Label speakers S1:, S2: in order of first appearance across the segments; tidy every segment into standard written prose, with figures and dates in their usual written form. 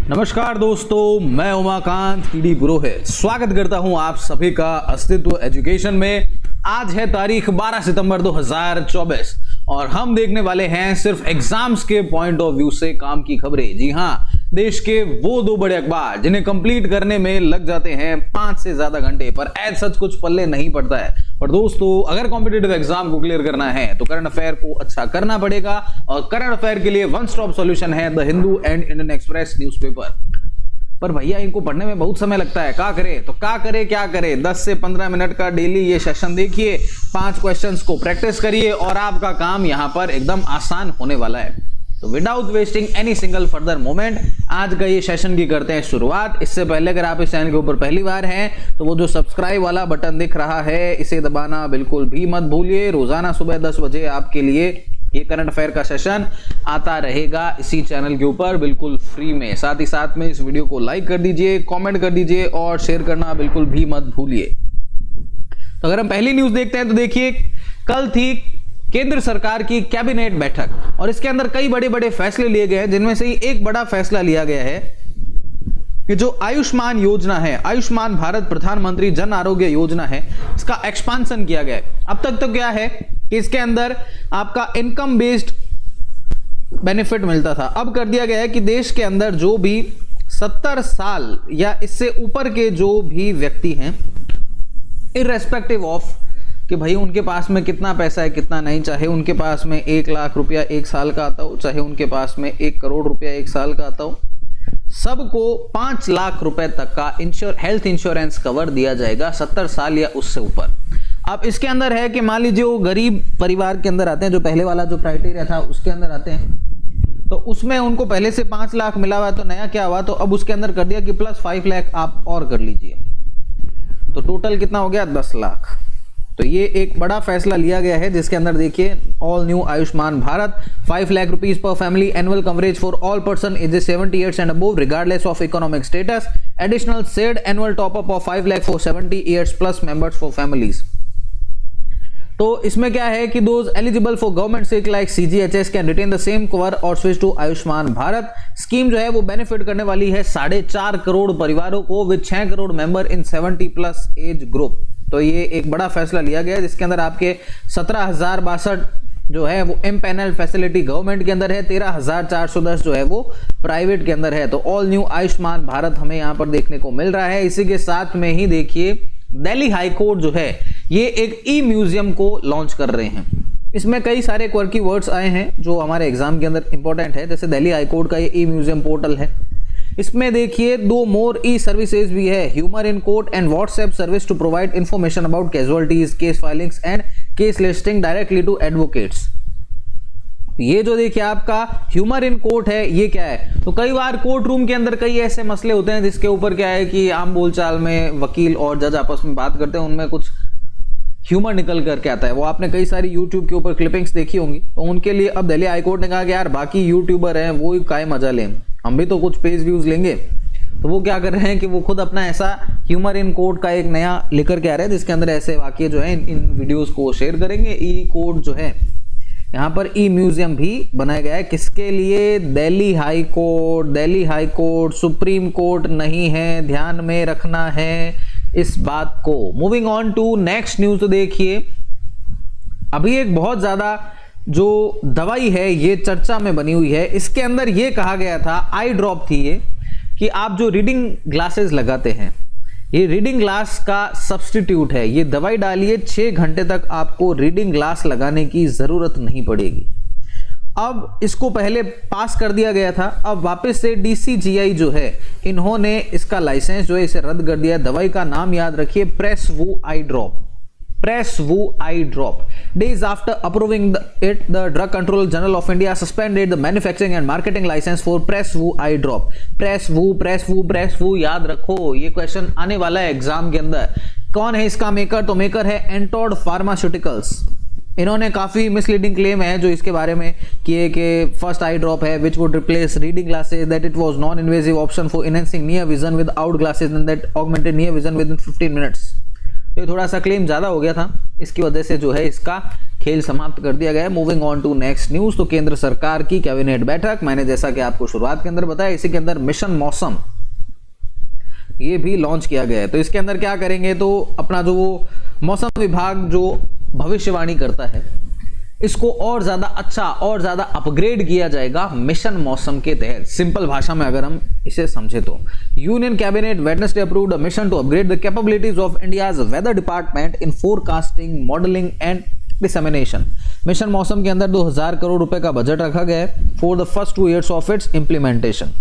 S1: नमस्कार दोस्तों, मैं उमाकांत टीडी पुरोहित स्वागत करता हूं आप सभी का अस्तित्व एजुकेशन में। आज है तारीख 12 सितंबर 2024 और हम देखने वाले हैं सिर्फ एग्जाम्स के पॉइंट ऑफ व्यू से काम की खबरें। जी हां, देश के वो दो बड़े अखबार जिन्हें कंप्लीट करने में लग जाते हैं 5 से ज्यादा घंटे, पर एज सच कुछ पल्ले नहीं पड़ता है। पर दोस्तों, अगर कॉम्पिटिटिव एग्जाम को क्लियर करना है तो करंट अफेयर को अच्छा करना पड़ेगा और करंट अफेयर के लिए वन स्टॉप सॉल्यूशन है the Hindu and Indian express newspaper. पर भैया, इनको पढ़ने में बहुत समय लगता है, क्या करे 10 से 15 मिनट का डेली ये सेशन देखिए, 5 क्वेश्चंस को प्रैक्टिस करिए और आपका काम यहां पर एकदम आसान होने वाला है। तो without wasting any single further moment आज का ये सेशन की करते हैं शुरुआत। इससे पहले अगर आप इस चैनल के ऊपर पहली बार हैं तो वो जो सब्सक्राइब वाला बटन दिख रहा है इसे दबाना बिल्कुल भी मत भूलिए। रोजाना सुबह 10 बजे आपके लिए ये करंट अफेयर का सेशन आता रहेगा इसी चैनल के ऊपर बिल्कुल फ्री में। साथ ही साथ में इस वीडियो को लाइक कर दीजिए, कमेंट कर दीजिए और शेयर करना बिल्कुल भी मत भूलिए। तो अगर हम पहली न्यूज देखते हैं तो देखिए, कल थी केंद्र सरकार की कैबिनेट बैठक और इसके अंदर कई बड़े बड़े फैसले लिए गए हैं, जिनमें से ही एक बड़ा फैसला लिया गया है कि जो आयुष्मान योजना है, आयुष्मान भारत प्रधानमंत्री जन आरोग्य योजना है, इसका एक्सपांशन किया गया है। अब तक तो क्या है कि इसके अंदर आपका इनकम बेस्ड बेनिफिट मिलता था, अब कर दिया गया है कि देश के अंदर जो भी 70 साल या इससे ऊपर के जो भी व्यक्ति हैं, इररेस्पेक्टिव ऑफ कि भाई उनके पास में कितना पैसा है कितना नहीं, चाहे उनके पास में 1 लाख रुपया 1 साल का आता हो, चाहे उनके पास में 1 करोड़ रुपया 1 साल का आता हो, सबको 5 लाख रुपए तक का हेल्थ इंश्योरेंस कवर दिया जाएगा 70 साल या उससे ऊपर। अब इसके अंदर है कि मान लीजिए वो गरीब परिवार के अंदर आते हैं, जो पहले वाला जो क्राइटेरिया था उसके अंदर आते हैं, तो उसमें उनको पहले से 5 लाख मिला हुआ है, तो नया क्या हुआ, तो अब उसके अंदर कर दिया कि प्लस 5 लाख आप और कर लीजिए, तो टोटल कितना हो गया 10 लाख। तो ये एक बड़ा फैसला लिया गया है, जिसके अंदर देखिए all new Ayushman Bharat 5 lakh rupees per family, annual coverage for all person ages 70 years and above regardless of economic status, additional said annual top up of 5 lakh for 70 years plus members for families. तो इसमें क्या है कि those eligible for government sick like CGHS can retain the same cover और switch to Ayushman Bharat. Scheme जो है वो benefit करने वाली है 4.5 करोड़ परिवारों को with 6 crore member in 70 plus age group. तो ये एक बड़ा फैसला लिया गया है, जिसके अंदर आपके 17,062 जो है वो एमपैनल फैसिलिटी गवर्नमेंट के अंदर है, 13,410 जो है वो प्राइवेट के अंदर है। तो ऑल न्यू आयुष्मान भारत हमें यहाँ पर देखने को मिल रहा है। इसी के साथ में ही देखिए, दिल्ली हाई कोर्ट जो है ये एक ई म्यूजियम को लॉन्च कर रहे हैं। इसमें कई सारे क्वर्की वर्ड्स आए हैं जो हमारे एग्जाम के अंदर इंपॉर्टेंट है, जैसे दिल्ली हाई कोर्ट का ये ई म्यूजियम पोर्टल है। इसमें देखिए 2 मोर ई सर्विसेज भी है, humour in court and WhatsApp service to provide information about casualties, case filings and case listing directly to advocates. ये जो देखिए आपका ह्यूमर इन कोर्ट है, ये क्या है, तो कई बार कोर्ट रूम के अंदर कई ऐसे मसले होते हैं जिसके ऊपर क्या है कि आम बोलचाल में वकील और जज आपस में बात करते हैं, उनमें कुछ ह्यूमर निकल करके आता है। वो आपने कई सारी यूट्यूब के ऊपर क्लिपिंग्स देखी होंगी, तो उनके लिए अब दिल्ली हाई कोर्ट ने कहा कि यार बाकी यूट्यूबर हैं वो ही काय मजा लें, हम भी तो कुछ पेज व्यूज लेंगे। तो वो क्या कर रहे हैं कि वो खुद अपना ऐसा ह्यूमर इन कोर्ट का एक नया लेकर के आ रहे हैं, जिसके अंदर ऐसे वाक्य जो है इन वीडियोस को शेयर करेंगे। ई कोर्ट जो है यहाँ पर ई म्यूजियम भी बनाया गया है, किसके लिए, Delhi high court supreme court नहीं है, ध्यान में रखना है इस बात को। Moving on to next news, तो देखिए अभी एक बहुत ज्यादा जो दवाई है ये चर्चा में बनी हुई है। इसके अंदर ये कहा गया था, आई ड्रॉप थी ये, कि आप जो रीडिंग ग्लासेस लगाते हैं, ये रीडिंग ग्लास का सब्स्टिट्यूट है। ये दवाई डालिए, 6 घंटे तक आपको रीडिंग ग्लास लगाने की जरूरत नहीं पड़ेगी। अब इसको पहले पास कर दिया गया था, अब वापस से DCGI जो है इन्होंने इसका लाइसेंस जो है इसे रद्द कर दिया। दवाई का नाम याद रखिए, प्रेसवू आई drop. Days after approving it, the Drug Control General of India suspended the manufacturing and marketing license for Pressvoo eye drop. Pressvoo याद रखो, ये क्वेश्चन आने वाला है एग्जाम के अंदर। कौन है इसका मेकर, तो मेकर है एंटोड फार्मास्यूटिकल्स। इन्होंने काफी मिसलीडिंग क्लेम है जो इसके बारे में किए कि फर्स्ट आई ड्रॉप है which would replace reading glasses, that it was non invasive option for enhancing near vision without glasses and that augmented near vision with in 15 minutes. तो ये थोड़ा सा क्लेम ज़्यादा हो गया था, इसकी वजह से जो है इसका खेल समाप्त कर दिया गया है। Moving on to next news, तो केंद्र सरकार की कैबिनेट बैठक, मैंने जैसा कि आपको शुरुआत के अंदर बताया, इसी के अंदर मिशन मौसम ये भी लॉन्च किया गया है। तो इसके अंदर क्या करेंगे, तो अपना जो वो मौसम विभाग जो भविष्यवाणी करता है, इसको और ज्यादा अच्छा और ज्यादा अपग्रेड किया जाएगा मिशन मौसम के तहत। सिंपल भाषा में अगर हम इसे समझे तो union cabinet Wednesday approved a mission to upgrade the capabilities of India's weather department in forecasting, modelling and dissemination. Mission Mausam के अंदर 2000 करोड़ रुपए का बजट रखा गया है for the first 2 years of its implementation.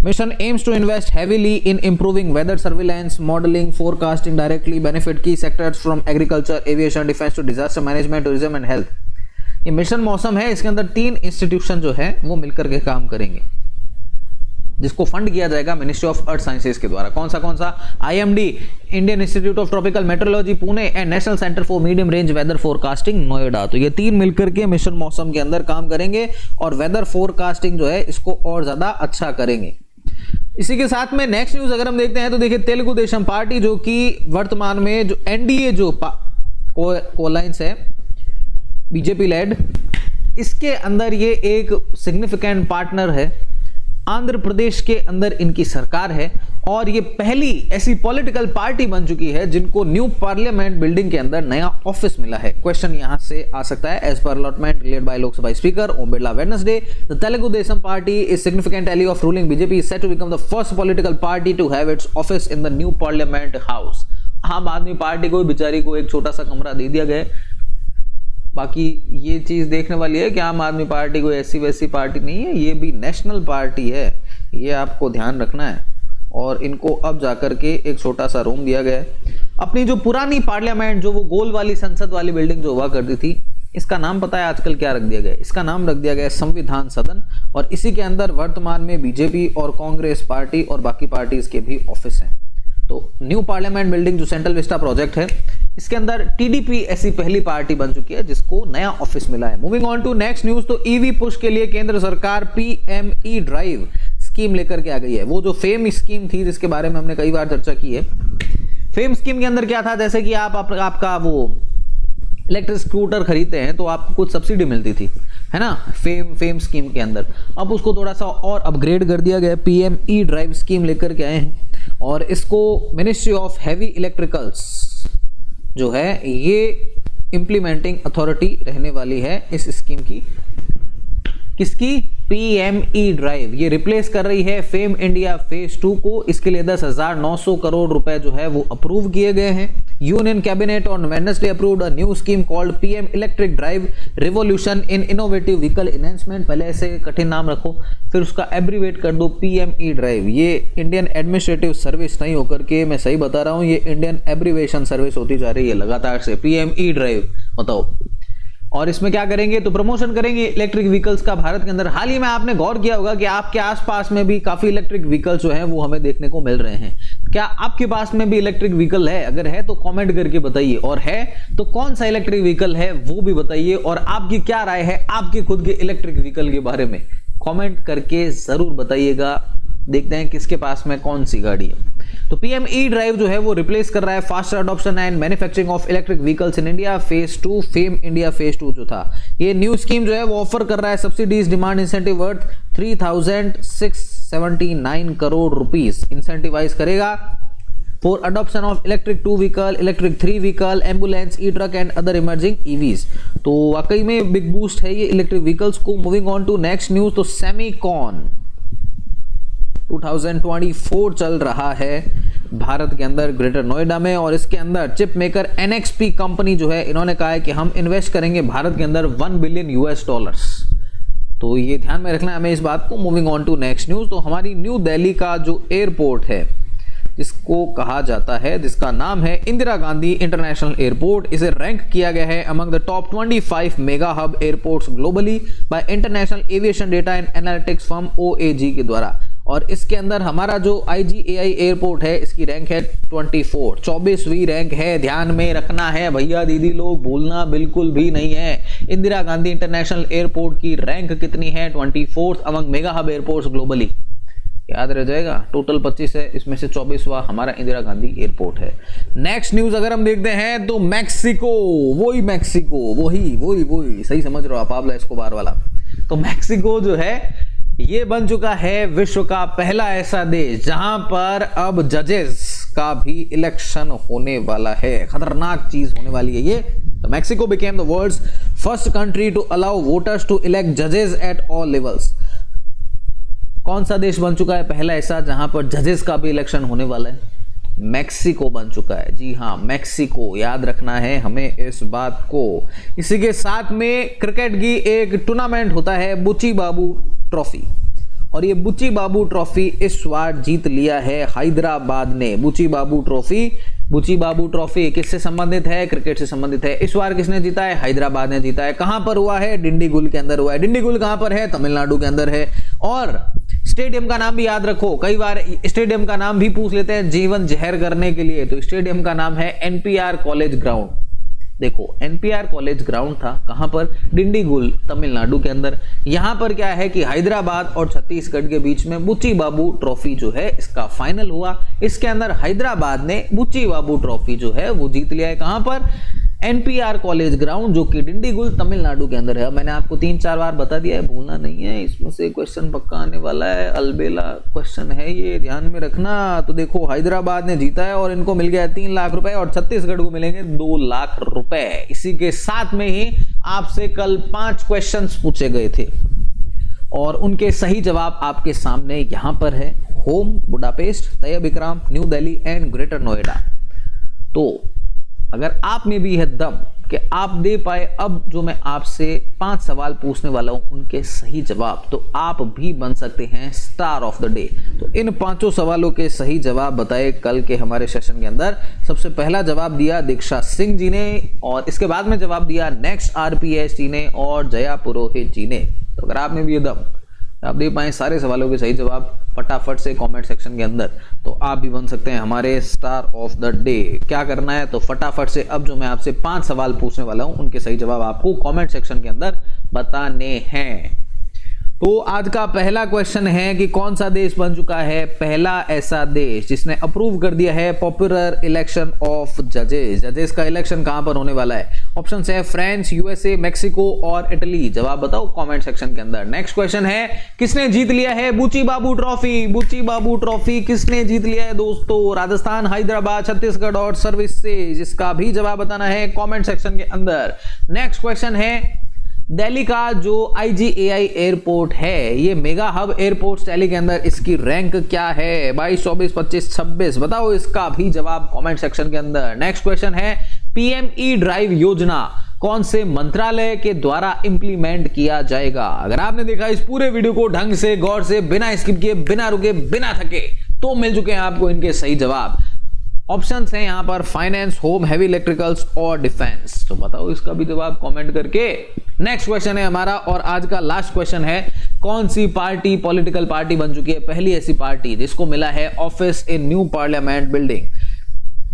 S1: Mission aims to invest heavily in improving weather surveillance, modeling, forecasting, directly benefit key sectors from agriculture, aviation, defense to disaster management, tourism and health। ये mission मौसम है, इसके अंदर 3 institution जो है वो मिलकर के काम करेंगे, जिसको फंड किया जाएगा मिनिस्ट्री ऑफ अर्थ साइंसेज के द्वारा। कौन सा? IMD, Indian institute of tropical meteorology Pune and national centre for medium range weather forecasting Noida. तो ये 3 मिलकर के मिशन मौसम के अंदर काम करेंगे और वेदर फोरकास्टिंग जो है इसको और ज्यादा अच्छा करेंगे। इसी के साथ में नेक्स्ट न्यूज अगर हम देखते हैं तो देखिए, तेलुगु देशम पार्टी जो कि वर्तमान में जो NDA जो कोलाइंस है बीजेपी लेड, इसके अंदर ये एक सिग्निफिकेंट पार्टनर है। आंध्र प्रदेश के अंदर इनकी सरकार है और ये पहली ऐसी पॉलिटिकल पार्टी बन चुकी है जिनको न्यू पार्लियामेंट बिल्डिंग के अंदर नया ऑफिस मिला है। क्वेश्चन यहां से आ सकता है, as per allotment cleared by Lok Sabha speaker Om Birla Wednesday, the Telugu Desam Party is significant ally of ruling BJP is set to become the first political party to have its office in the new parliament house। आम आदमी party को बेचारी को एक छोटा सा कमरा दे दिया गया। बाकी ये चीज देखने वाली है कि आम आदमी पार्टी कोई ऐसी वैसी पार्टी नहीं है, ये भी नेशनल पार्टी है, ये आपको ध्यान रखना है। और इनको अब जाकर के एक छोटा सा रूम दिया गया है। अपनी जो पुरानी पार्लियामेंट, जो वो गोल वाली संसद वाली बिल्डिंग जो हुआ करती थी, इसका नाम पता है आजकल क्या रख दिया गया है? इसका नाम रख दिया गया है संविधान सदन। और इसी के अंदर वर्तमान में बीजेपी और कांग्रेस पार्टी और बाकी पार्टीज के भी ऑफिस हैं। तो न्यू पार्लियामेंट बिल्डिंग जो सेंट्रल विस्टा प्रोजेक्ट है, इसके अंदर टीडीपी ऐसी पहली पार्टी बन चुकी है जिसको नया ऑफिस मिला है। Moving on to next news, तो ईवी पुश के लिए केंद्र सरकार PME ड्राइव स्कीम लेकर के आ गई है। वो जो फेम स्कीम थी जिसके बारे में हमने कई बार चर्चा की है, फेम स्कीम के अंदर क्या था, जैसे कि आपका वो इलेक्ट्रिक स्कूटर खरीदते हैं तो आपको कुछ सब्सिडी मिलती थी, है ना, फेम स्कीम के अंदर। अब उसको थोड़ा सा और अपग्रेड कर दिया गया, PME ड्राइव स्कीम लेकर के आए हैं और इसको मिनिस्ट्री ऑफ हैवी इलेक्ट्रिकल्स जो है ये इंप्लीमेंटिंग अथॉरिटी रहने वाली है इस स्कीम की। किसकी? PME drive. ये रिप्लेस कर रही है फेम इंडिया फेज 2 को। इसके लिए 10,900 करोड़ रुपए जो है वो अप्रूव किए गए हैं। Union cabinet on Wednesday approved a new scheme called PM electric drive revolution in innovative vehicle enhancement. पहले ऐसे कठिन नाम रखो, फिर उसका एब्रीवेट कर दो PME ड्राइव। ये इंडियन एडमिनिस्ट्रेटिव सर्विस नहीं होकर के, मैं सही बता रहा हूँ, ये इंडियन एब्रीवेशन सर्विस होती जा रही है लगातार से। PME ड्राइव बताओ। और इसमें क्या करेंगे, तो प्रमोशन करेंगे इलेक्ट्रिक व्हीकल्स का भारत के अंदर। हाल ही में आपने गौर किया होगा कि आपके आसपास में भी काफी इलेक्ट्रिक व्हीकल्स जो हैं वो हमें देखने को मिल रहे हैं। क्या आपके पास में भी इलेक्ट्रिक व्हीकल है? अगर है तो कमेंट करके बताइए, और है तो कौन सा इलेक्ट्रिक व्हीकल है वो भी बताइए, और आपकी क्या राय है आपके खुद के इलेक्ट्रिक व्हीकल के बारे में, कमेंट करके जरूर बताइएगा। देखते हैं किसके पास में कौन सी गाड़ी है। तो PME ड्राइव जो है वो रिप्लेस कर रहा है faster adoption and manufacturing of electric vehicles in India phase 2। Fame India phase 2 जो था, ये न्यू स्कीम जो है वो ऑफर कर रहा है subsidies demand incentive worth 3,679 crore rupees incentivise करेगा for adoption of electric 2 vehicle, electric 3 vehicle, ambulance, e truck and other emerging EVs। तो वाकई में बिग बूस्ट है ये इलेक्ट्रिक व्हीकल्स को। Moving on to next news, तो सेमीकॉन 2024 चल रहा है भारत के अंदर ग्रेटर नोएडा में, और इसके अंदर चिप मेकर NXP कंपनी जो है, इन्होंने कहा है कि हम इन्वेस्ट करेंगे भारत के अंदर $1 बिलियन। तो ये ध्यान में रखना है हमें इस बात को। Moving on to next news, तो हमारी न्यू दिल्ली का जो एयरपोर्ट है जिसको कहा जाता है, जिसका नाम है इंदिरा गांधी इंटरनेशनल एयरपोर्ट, इसे रैंक किया गया है among the top 25 mega hub airports globally bye international aviation data and analytics firm OAG के द्वारा। और इसके अंदर हमारा जो IGAI एयरपोर्ट है, इसकी रैंक है 24वीं रैंक है। ध्यान में रखना है भैया दीदी लोग, भूलना बिल्कुल भी नहीं है। इंदिरा गांधी इंटरनेशनल एयरपोर्ट की रैंक कितनी है? 24th among mega hub airports globally. याद रह जाएगा। टोटल 25 है, इसमें से 24वां हमारा इंदिरा गांधी एयरपोर्ट है। नेक्स्ट न्यूज अगर हम देखते हैं तो मैक्सिको, वही सही समझ रहे हो आप, पाब्लो एस्कोबार वाला। तो मैक्सिको जो है ये बन चुका है विश्व का पहला ऐसा देश जहां पर अब जजेस का भी इलेक्शन होने वाला है। खतरनाक चीज होने वाली है ये। तो Mexico became the world's first country to allow voters to elect जजेस एट ऑल लेवल्स। कौन सा देश बन चुका है पहला ऐसा जहां पर जजेस का भी इलेक्शन होने वाला है? मैक्सिको बन चुका है। जी हाँ, मैक्सिको, याद रखना है हमें इस बात को। इसी के साथ में क्रिकेट की एक टूर्नामेंट होता है बुच्ची बाबू ट्रॉफी, और ये बुच्ची बाबू ट्रॉफी इस बार जीत लिया है हैदराबाद ने। बुच्ची बाबू ट्रॉफी किससे संबंधित है? क्रिकेट से संबंधित है। इस बार किसने जीता है? हैदराबाद ने जीता है। कहां पर हुआ है? डिंडीगुल के अंदर हुआ है। डिंडीगुल कहां पर है? तमिलनाडु के अंदर है। और स्टेडियम का नाम भी याद रखो, कई बार स्टेडियम का नाम भी पूछ लेते हैं जीवन जहर करने के लिए। तो स्टेडियम का नाम है एनपीआर कॉलेज ग्राउंड। देखो, एनपीआर कॉलेज ग्राउंड था कहां पर? डिंडीगुल, तमिलनाडु के अंदर। यहां पर क्या है कि हैदराबाद और छत्तीसगढ़ के बीच में बुच्ची बाबू ट्रॉफी जो है इसका फाइनल हुआ। इसके अंदर हैदराबाद ने बुच्ची बाबू ट्रॉफी जो है वो जीत लिया है। कहां पर? एनपीआर कॉलेज ग्राउंड, जो कि डिंडीगुल तमिलनाडु के अंदर है। मैंने आपको 3-4 बार बता दिया है, भूलना नहीं है। इसमें से क्वेश्चन पक्का आने वाला है, अलबेला क्वेश्चन है ये, ध्यान में रखना। तो देखो, हैदराबाद ने जीता है और इनको मिल गया 3 लाख रुपए, और छत्तीसगढ़ को मिलेंगे 2 लाख रुपए। इसी के साथ में ही आपसे कल 5 क्वेश्चन पूछे गए थे और उनके सही जवाब आपके सामने यहां पर है। Home Budapest, Tayyab Ikram, new Delhi and greater Noida. तो अगर आप में भी है दम कि आप दे पाए, अब जो मैं आपसे 5 सवाल पूछने वाला हूं उनके सही जवाब, तो आप भी बन सकते हैं स्टार ऑफ द डे। तो इन 5 सवालों के सही जवाब बताए कल के हमारे सेशन के अंदर। सबसे पहला जवाब दिया दीक्षा सिंह जी ने, और इसके बाद में जवाब दिया नेक्स्ट आरपीएस जी ने और जया पुरोहित जी ने। तो अगर आप में भी ये दम आप दे पाए सारे सवालों के सही जवाब फटाफट से कमेंट सेक्शन के अंदर, तो आप भी बन सकते हैं हमारे स्टार ऑफ द डे। क्या करना है? तो फटाफट से अब जो मैं आपसे 5 सवाल पूछने वाला हूं उनके सही जवाब आपको कमेंट सेक्शन के अंदर बताने हैं। तो आज का पहला क्वेश्चन है कि कौन सा देश बन चुका है पहला ऐसा देश जिसने अप्रूव कर दिया है पॉपुलर इलेक्शन ऑफ जजेस। जजेस का इलेक्शन कहां पर होने वाला है? ऑप्शन है फ्रांस, यूएसए, मैक्सिको और इटली। जवाब बताओ कमेंट सेक्शन के अंदर। नेक्स्ट क्वेश्चन है किसने जीत लिया है बुच्ची बाबू ट्रॉफी? बुच्ची बाबू ट्रॉफी किसने जीत लिया है दोस्तों? राजस्थान, हैदराबाद, छत्तीसगढ़ और सर्विसेज। इसका भी जवाब बताना है कमेंट सेक्शन के अंदर। नेक्स्ट क्वेश्चन है दिल्ली का जो IGAI एयरपोर्ट है, ये मेगा हब एयरपोर्ट दिल्ली के अंदर, इसकी रैंक क्या है? 22, 24, 25, 26। बताओ इसका भी जवाब कमेंट सेक्शन के अंदर। नेक्स्ट क्वेश्चन है PME ड्राइव योजना कौन से मंत्रालय के द्वारा इंप्लीमेंट किया जाएगा? अगर आपने देखा इस पूरे वीडियो को ढंग से, गौर से, बिना स्किप किए, बिना रुके, बिना थके, तो मिल चुके हैं आपको इनके सही जवाब। ऑप्शंस हैं यहां पर फाइनेंस, होम, हैवी इलेक्ट्रिकल्स और डिफेंस। तो बताओ इसका भी जवाब कमेंट करके। नेक्स्ट क्वेश्चन है हमारा और आज का लास्ट क्वेश्चन है कौन सी पार्टी पॉलिटिकल पार्टी बन चुकी है पहली ऐसी पार्टी जिसको मिला है office in new parliament building?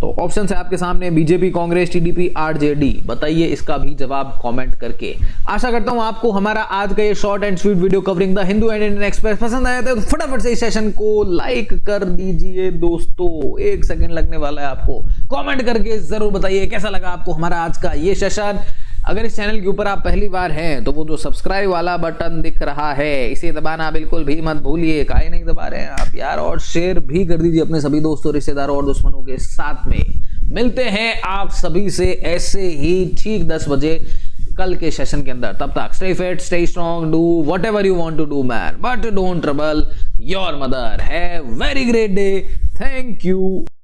S1: तो ऑप्शन है आपके सामने बीजेपी, कांग्रेस, टीडीपी, आरजेडी। बताइए इसका भी जवाब कमेंट करके। आशा करता हूं आपको हमारा आज का ये short and sweet video covering the Hindu and Indian express पसंद आया तो फटाफट से इस सेशन को लाइक कर दीजिए दोस्तों। 1 सेकंड लगने वाला है आपको। कमेंट करके जरूर बताइए कैसा लगा आपको हमारा आज का ये सेशन। अगर इस चैनल के ऊपर आप पहली बार हैं तो वो जो सब्सक्राइब वाला बटन दिख रहा है इसे दबाना बिल्कुल भी मत भूलिए। काहे नहीं दबा रहे हैं आप यार? और शेयर भी कर दीजिए अपने सभी दोस्तों, रिश्तेदारों और दुश्मनों के साथ में। मिलते हैं आप सभी से ऐसे ही ठीक 10 बजे कल के सेशन के अंदर। तब तक stay fit, stay strong, do whatever you want to do man, but don't trouble your mother. Have very great day. Thank you.